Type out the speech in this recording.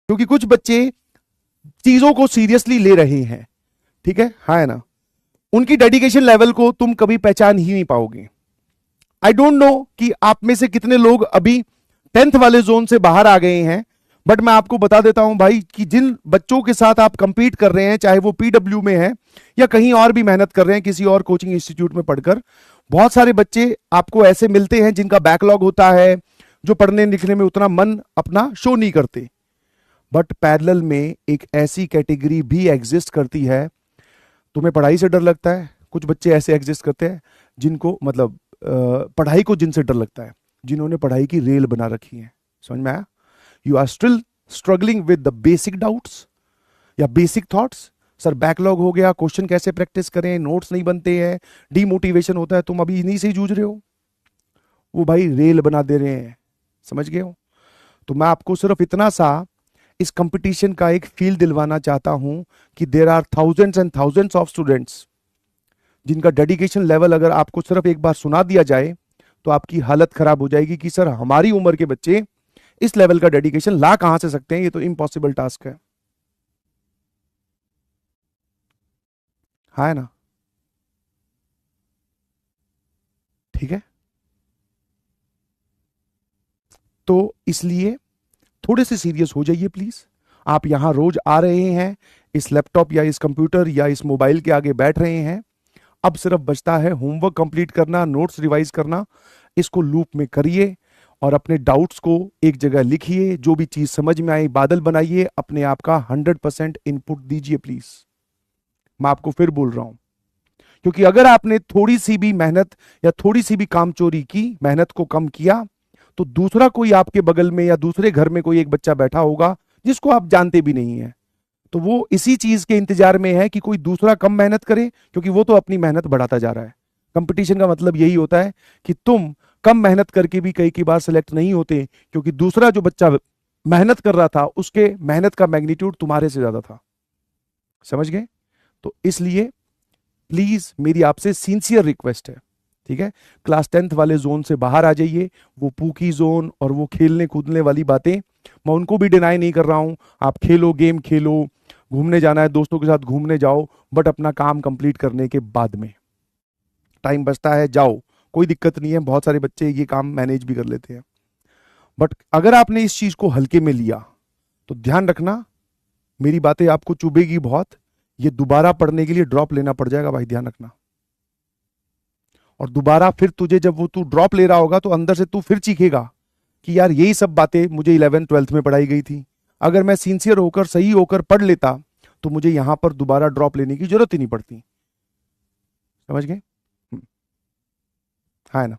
क्योंकि कुछ बच्चे चीजों को सीरियसली ले रहे हैं, ठीक है, हाँ है ना, उनकी डेडिकेशन लेवल को तुम कभी पहचान ही नहीं पाओगे। आई डोंट नो कि आप में से कितने लोग अभी 10th वाले जोन से बाहर आ गए हैं, बट मैं आपको बता देता हूं भाई कि जिन बच्चों के साथ आप कंपीट कर रहे हैं, चाहे वो पीडब्ल्यू में है या कहीं और भी मेहनत कर रहे हैं किसी और कोचिंग इंस्टीट्यूट में पढ़कर, बहुत सारे बच्चे आपको ऐसे मिलते हैं जिनका बैकलॉग होता है, जो पढ़ने लिखने में उतना मन अपना शो नहीं करते। बट पैरेलल में एक ऐसी कैटेगरी भी एग्जिस्ट करती है, तुम्हें पढ़ाई से डर लगता है, कुछ बच्चे ऐसे एग्जिस्ट करते हैं जिनको मतलब पढ़ाई को जिनसे डर लगता है, जिन्होंने पढ़ाई की रेल बना रखी है। समझ में आया? You are still struggling with the basic doubts या बेसिक थॉट्स। सर बैकलॉग हो गया, क्वेश्चन कैसे प्रैक्टिस करें, नोट्स नहीं बनते हैं, डीमोटिवेशन होता है, तुम अभी इन्हीं से ही जूझ रहे हो। वो भाई रेल बना दे रहे हैं, समझ गए हो? तो मैं आपको सिर्फ इतना सा इस कंपटीशन का एक फील दिलवाना चाहता हूं कि there are thousands and thousands of students जिनका डेडिकेशन लेवल अगर आपको सिर्फ एक बार सुना दिया जाए तो आपकी हालत खराब हो जाएगी कि सर हमारी उम्र के बच्चे इस लेवल का डेडिकेशन ला कहां से सकते हैं, ये तो इम्पॉसिबल टास्क है। हाँ है ना? ठीक है, तो इसलिए थोड़े से सीरियस हो जाइए प्लीज। आप यहां रोज आ रहे हैं, इस लैपटॉप या इस कंप्यूटर या इस मोबाइल के आगे बैठ रहे हैं, अब सिर्फ बचता है होमवर्क कंप्लीट करना, नोट्स रिवाइज करना। इसको लूप में करिए और अपने डाउट्स को एक जगह लिखिए, जो भी चीज समझ में आई बादल बनाइए, अपने आप का 100% इनपुट दीजिए प्लीज। मैं आपको फिर बोल रहा हूं, क्योंकि अगर आपने थोड़ी सी भी मेहनत या थोड़ी सी भी कामचोरी की, मेहनत को कम किया, तो दूसरा कोई आपके बगल में या दूसरे घर में कोई एक बच्चा बैठा होगा जिसको आप जानते भी नहीं है, तो वो इसी चीज के इंतजार में है कि कोई दूसरा कम मेहनत करे, क्योंकि वो तो अपनी मेहनत बढ़ाता जा रहा है। कंपटीशन का मतलब यही होता है कि तुम कम मेहनत करके भी कई बार सिलेक्ट नहीं होते, क्योंकि दूसरा जो बच्चा मेहनत कर रहा था उसके मेहनत का मैग्नीट्यूड तुम्हारे से ज्यादा था। समझ गए? तो इसलिए प्लीज मेरी आपसे सिंसियर रिक्वेस्ट है, ठीक है, क्लास 10th वाले जोन से बाहर आ जाइए। वो पूकी जोन और वो खेलने कूदने वाली बातें, मैं उनको भी डिनाई नहीं कर रहा हूं। आप खेलो, गेम खेलो, घूमने जाना है दोस्तों के साथ घूमने जाओ, बट अपना काम कंप्लीट करने के बाद में। टाइम बचता है, जाओ, कोई दिक्कत नहीं है, बहुत सारे बच्चे ये काम मैनेज भी कर लेते हैं। बट अगर आपने इस चीज को हल्के में लिया तो ध्यान रखना, मेरी बातें आपको चुभेगी बहुत, ये दोबारा पढ़ने के लिए ड्रॉप लेना पड़ जाएगा भाई, ध्यान रखना। और दोबारा फिर तुझे जब वो तू ड्रॉप ले रहा होगा तो अंदर से तू फिर चीखेगा कि यार यही सब बातें मुझे 11th 12th में पढ़ाई गई थी, अगर मैं सिंसियर होकर सही होकर पढ़ लेता तो मुझे यहां पर दोबारा ड्रॉप लेने की जरूरत ही नहीं पड़ती। समझ गए? हाँ है ना?